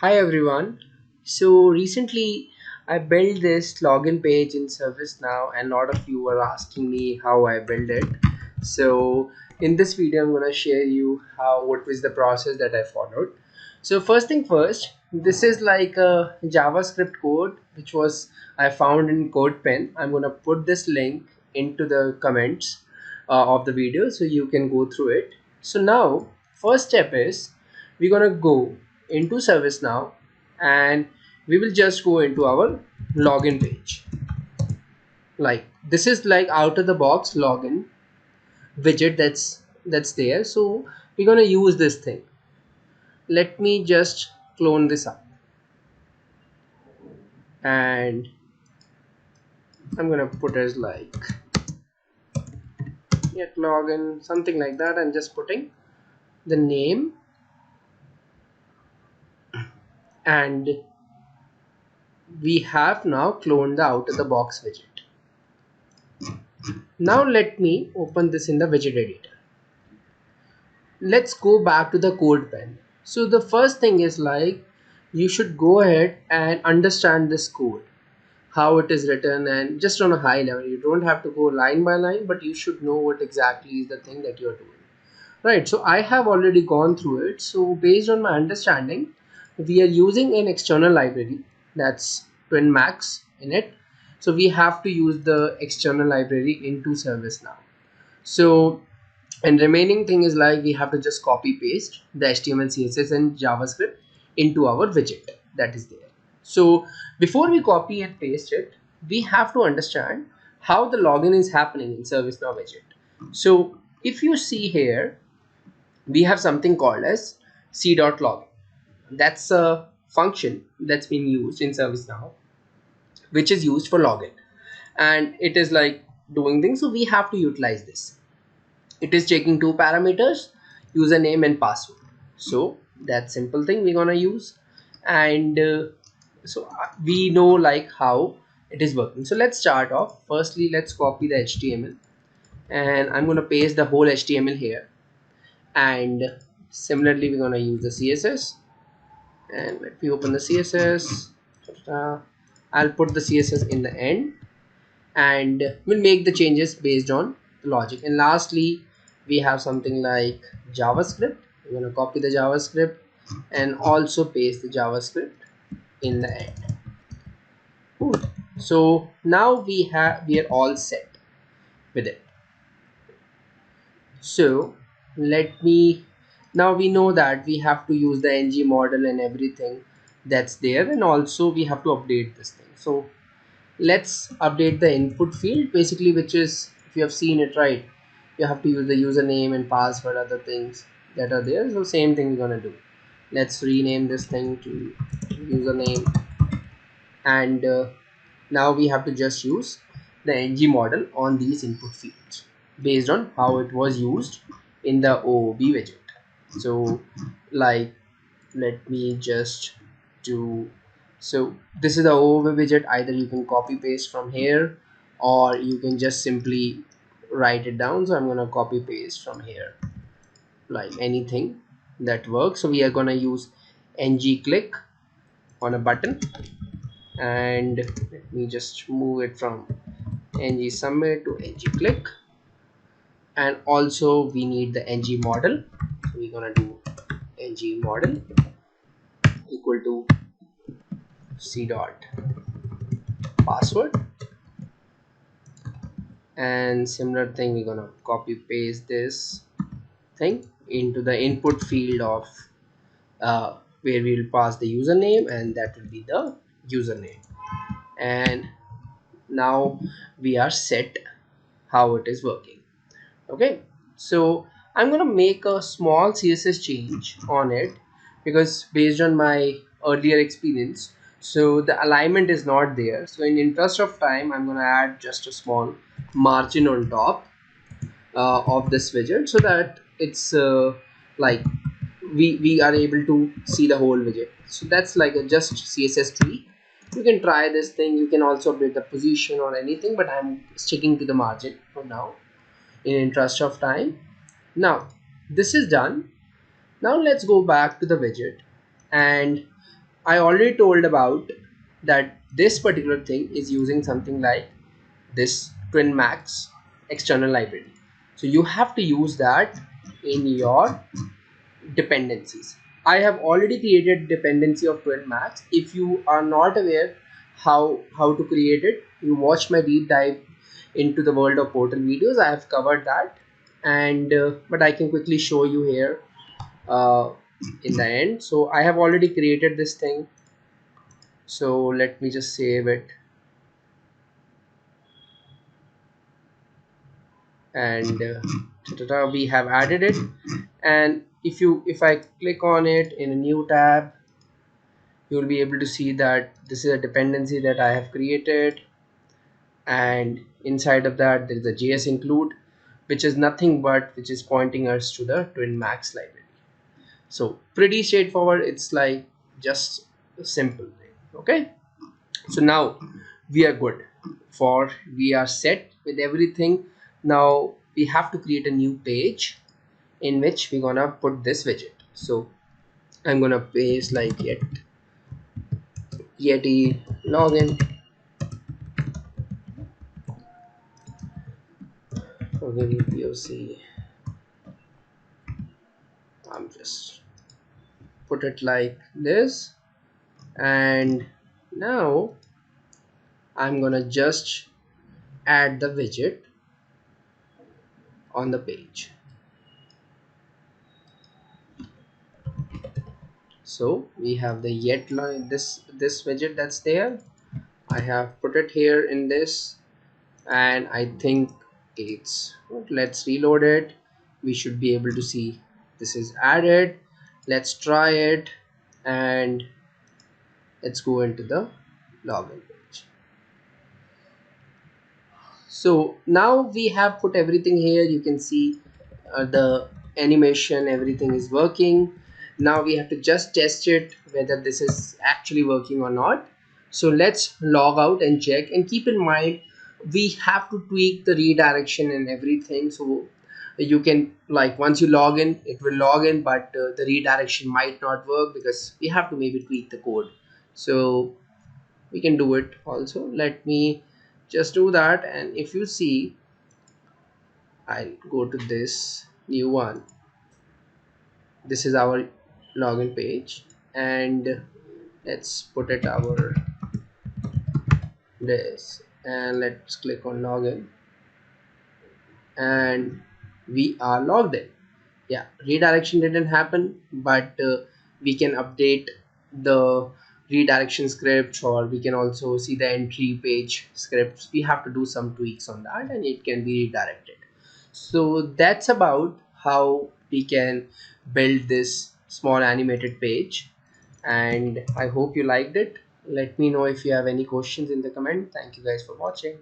Hi everyone. So recently I built this login page in ServiceNow and a lot of you were asking me how I built it. So in this video I'm going to share you what was the process that I followed. So first thing first, this is like a JavaScript code which was I found in CodePen. I'm going to put this link into the comments of the video so you can go through it. So now first step is we're going to go into ServiceNow and we will just go into our login page. Like this is like out of the box login widget that's there. So we're going to use this thing. Let me just clone this up and I'm going to put as like yet login something like that and just putting the name and we have now cloned the out of the box widget. Now let me open this in the widget editor. Let's go back to the code pen. So the first thing is like you should go ahead and understand this code, how it is written, and just on a high level. You don't have to go line by line, but you should know what exactly is the thing that you're doing. Right, so I have already gone through it. So based on my understanding, we are using an external library that's TwinMax in it. So we have to use the external library into ServiceNow. So and remaining thing is like we have to just copy paste the HTML, CSS and JavaScript into our widget that is there. So before we copy and paste it, we have to understand how the login is happening in ServiceNow widget. So if you see here, we have something called as c.login. That's a function that's been used in ServiceNow, which is used for login. And it is like doing things. So we have to utilize this. It is checking two parameters, username and password. So that simple thing we're gonna use, and we know like how it is working. So let's start off. Firstly, let's copy the HTML and I'm gonna paste the whole HTML here, and similarly we're gonna use the CSS, and let me open the CSS. I'll put the CSS in the end and we'll make the changes based on the logic. And lastly, we have something like JavaScript. We're going to copy the JavaScript and also paste the JavaScript in the end. Cool. So now we are all set with it. So let me, now we know that we have to use the ng model and everything that's there, and also we have to update this thing. So let's update the input field, basically, which is, if you have seen it right, you have to use the username and password, other things that are there. So same thing we're gonna do. Let's rename this thing to username, and now we have to just use the ng model on these input fields based on how it was used in the OOB widget. So like, let me just do, so this is the OOB widget. Either you can copy paste from here or you can just simply write it down. So I'm going to copy paste from here, like anything that works. So we are going to use ng click on a button, and let me just move it from ng submit to ng click. And also we need the ng model, so we're going to do ng model equal to c dot password, and similar thing we're gonna copy paste this thing into the input field of where we will pass the username, and that will be the username. And now we are set how it is working. Okay, so I'm gonna make a small CSS change on it because based on my earlier experience, so the alignment is not there. So in interest of time, I'm gonna add just a small margin on top of this widget so that it's like we are able to see the whole widget. So that's like a just CSS tweak. You can try this thing. You can also update the position or anything, but I'm sticking to the margin for now in interest of time. Now this is done. Now let's go back to the widget, and I already told about that this particular thing is using something like this twin max external library. So you have to use that in your dependencies. I have already created dependency of twin max. If you are not aware how to create it, you watch my deep dive into the world of portal videos. I have covered that, and but I can quickly show you here uh, in the end. So I have already created this thing, so let me just save it, and we have added it. And if I click on it in a new tab, you will be able to see that this is a dependency that I have created, and inside of that there is a JS include, which is nothing but which is pointing us to the twin max library. So pretty straightforward. It's like just a simple thing. Okay, so now we are good, for we are set with everything. Now we have to create a new page in which we're gonna put this widget. So I'm gonna paste like Yeti login. Okay, POC. I'm just put it like this, and now I'm gonna just add the widget on the page. So we have the yet line, this widget that's there. I have put it here in this, and I think it's good. Let's reload it. We should be able to see this is added. Let's try it, and let's go into the login page. So now we have put everything here. You can see the animation, everything is working. Now we have to just test it whether this is actually working or not. So let's log out and check, and keep in mind we have to tweak the redirection and everything. So you can, like, once you log in it will log in, but the redirection might not work because we have to maybe tweak the code. So we can do it also. Let me just do that, and if you see, I'll go to this new one. This is our login page, and let's put it our this, and let's click on login, and we are logged in. Yeah, redirection didn't happen, but we can update the redirection scripts, or we can also see the entry page scripts. We have to do some tweaks on that, and it can be redirected. So that's about how we can build this small animated page, and I hope you liked it. Let me know if you have any questions in the comment. Thank you guys for watching.